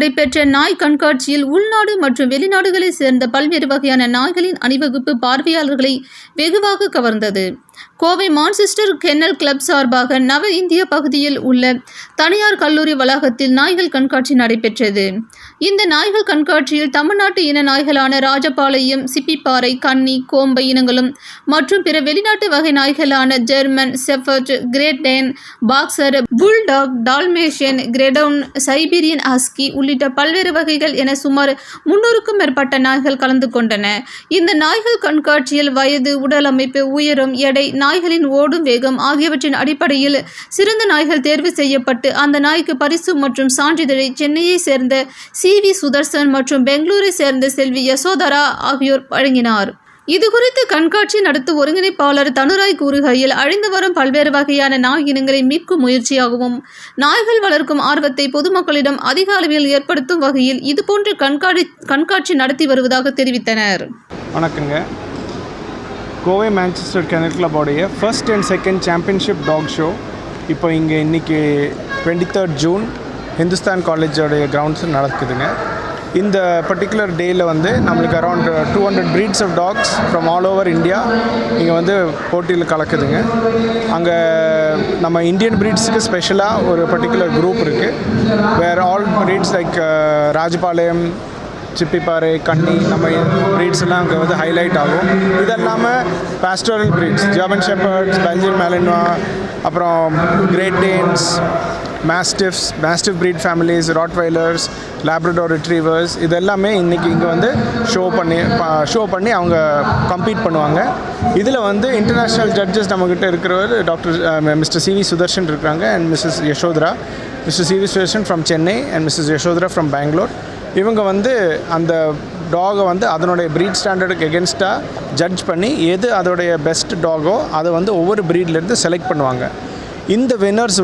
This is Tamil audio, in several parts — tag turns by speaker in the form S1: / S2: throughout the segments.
S1: நடைபெற்ற நாய் கண்காட்சியில் உள்நாடு மற்றும் வெளிநாடுகளைச் சேர்ந்த பல்வேறு வகையான நாய்களின் அணிவகுப்பு பார்வையாளர்களை வெகுவாக கவர்ந்தது. கோவை மான்செஸ்டர் கென்னல் கிளப் சார்பாக நவ இந்திய பகுதியில் உள்ள தனியார் கல்லூரி வளாகத்தில் நாய்கள் கண்காட்சி நடைபெற்றது. இந்த நாய்கள் கண்காட்சியில் தமிழ்நாட்டு இன நாய்களான ராஜபாளையம், சிப்பிப்பாறை, கன்னி, கோம்பை இனங்களும் மற்றும் பிற வெளிநாட்டு வகை நாய்களான German shepherd, Great Dane, boxer, bulldog, Dalmatian, greyhound, Siberian husky உள்ளிட்ட பல்வேறு வகைகள் என சுமார் 300க்கும் மேற்பட்ட நாய்கள் கலந்து கொண்டன. இந்த நாய்கள் கண்காட்சியில் வயது, உடல் அமைப்பு, உயரம், எடை, நாய்களின் ஓடும் வேகம் ஆகியவற்றின் அடிப்படையில் சிறந்த நாய்கள் தேர்வு செய்யப்பட்டு அந்த நாய்க்கு பரிசு மற்றும் சான்றிதழை சென்னையை சேர்ந்த சி.வி. சுதர்சன் மற்றும் பெங்களூரை சேர்ந்த செல்வி யசோதரா ஆகியோர் வழங்கினார். இதுகுறித்து கண்காட்சி நடத்தும் ஒருங்கிணைப்பாளர் தனுராய் கூறுகையில், அழிந்து வரும் பல்வேறு வகையான நாய் இனங்களை மீட்கும் முயற்சியாகவும் நாய்கள் வளர்க்கும் ஆர்வத்தை பொதுமக்களிடம் அதிக அளவில் ஏற்படுத்தும் வகையில் இதுபோன்ற கண்காட்சி நடத்தி வருவதாக தெரிவித்தனர்.
S2: வணக்கங்க. கோவை மான்செஸ்டர் கென்னல் கிளப்போடைய first and second championship dog show இப்போ இன்றைக்கி 23rd ஜூன் ஹிந்துஸ்தான் காலேஜோடைய கிரவுண்ட்ஸில் நடக்குதுங்க. இந்த பர்டிகுலர் டேயில் நம்மளுக்கு around 200 breeds of dogs from all over India இங்கே போட்டியில் கலக்குதுங்க. அங்கே நம்ம இந்தியன் ப்ரீட்ஸுக்கு ஸ்பெஷலாக ஒரு பர்டிகுலர் குரூப் இருக்குது. Where all breeds like Rajapalayam, Chippiparai, Kanni, நம்ம ப்ரீட்ஸ் எல்லாம் அங்கே ஹைலைட் ஆகும். இது இல்லாமல் pastoral breeds, German shepherds, Belgian Malinois, அப்புறம் Great Danes, mastiff breed families, Rottweilers, Labrador retrievers, இது எல்லாமே இன்றைக்கி இங்கே ஷோ பண்ணி அவங்க கம்பீட் பண்ணுவாங்க. இதில் இன்டர்நேஷ்னல் ஜட்ஜஸ் நம்மக்கிட்ட இருக்கிறவர் மிஸ்டர் சி.வி. சுதர்ஷன் இருக்கிறாங்க and missus Yashodhara. Mister C V. Sudarshan from Chennai and missus Yashodhara from Bangalore. இவங்க அந்த டாகை அதனுடைய ப்ரீட் ஸ்டாண்டர்டுக்கு எகென்ஸ்டாக ஜட்ஜ் பண்ணி எது அதோடைய பெஸ்ட் டாகோ அதை ஒவ்வொரு ப்ரீட்லேருந்து செலக்ட் பண்ணுவாங்க. இந்த வின்னர்ஸ்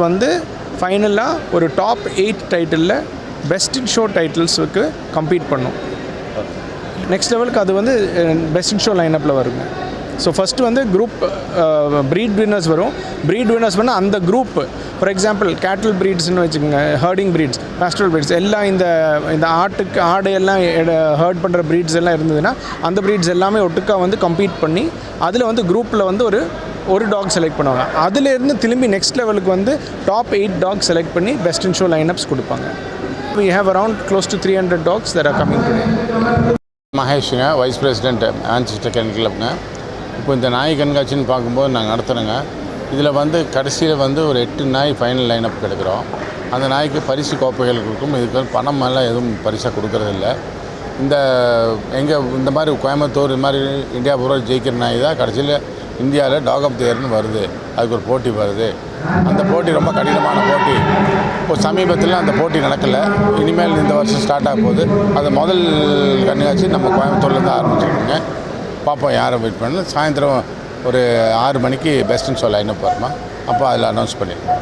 S2: ஃபைனலாக ஒரு டாப் 8 டைட்டிலில் பெஸ்ட் இன் ஷோ டைட்டில்ஸுக்கு கம்பீட் பண்ணும். நெக்ஸ்ட் லெவலுக்கு அது பெஸ்ட் இன் ஷோ லைனப்பில் வருங்க. So first group breed winners வரும். ப்ரீட் வின்னர்ஸ் பண்ணால் அந்த குரூப், ஃபார் எக்ஸாம்பிள் கேட்டில் ப்ரீட்ஸ்னு வச்சுக்கோங்க, ஹர்டிங் ப்ரீட்ஸ், பாஸ்டரல் ப்ரீட்ஸ் எல்லாம் இந்த ஆடு எல்லாம் ஹர்ட் பண்ணுற ப்ரீட்ஸ் எல்லாம் இருந்ததுன்னா அந்த ப்ரீட்ஸ் எல்லாமே ஒட்டுக்கா கம்பீட் பண்ணி அதில் குரூப்பில் ஒரு டாக் செலக்ட் பண்ணுவாங்க. அதிலேருந்து திரும்பி நெக்ஸ்ட் லெவலுக்கு டாப் 8 டாக் செலக்ட் பண்ணி பெஸ்ட் இன் ஷோ லைனப்ஸ் கொடுப்பாங்க. We have around close to 300 dogs that are coming today.
S3: மகேஷுங்க, வைஸ் பிரசிடென்ட் மான்செஸ்டர் கென்னல் கிளப்ங்க. இப்போ இந்த நாய் கண்காட்சின்னு பார்க்கும்போது நாங்கள் நடத்துகிறோங்க. இதில் கடைசியில் ஒரு 8 நாய் ஃபைனல் லைனப் எடுக்கிறோம். அந்த நாய்க்கு பரிசு கோப்பைகள் கொடுக்கும். இதுக்கு பணம் எல்லாம் எதுவும் பரிசாக கொடுக்கறதில்ல. இந்த மாதிரி கோயம்புத்தூர் இது மாதிரி இந்தியா பூரா ஜெயிக்கிற நாய் தான் கடைசியில் இந்தியாவில் டாக் ஆஃப் தி இயர்னு வருது. அதுக்கு ஒரு போட்டி வருது. அந்த போட்டி ரொம்ப கடினமான போட்டி. இப்போ சமீபத்தில் அந்த போட்டி நடக்கலை. இனிமேல் இந்த வருஷம் ஸ்டார்ட் ஆக போகுது. அது முதல் கண்காட்சி நம்ம கோயம்புத்தூர்லேருந்து ஆரம்பிச்சிருக்கோங்க. பார்ப்போம் யாரை வெயிட் பண்ணணும். சாயந்தரம் ஒரு 6 மணிக்கு பெஸ்ட் இன் ஷோ லைனப் வருமா, அப்போ அதில் அனௌன்ஸ் பண்ணிடுவோம்.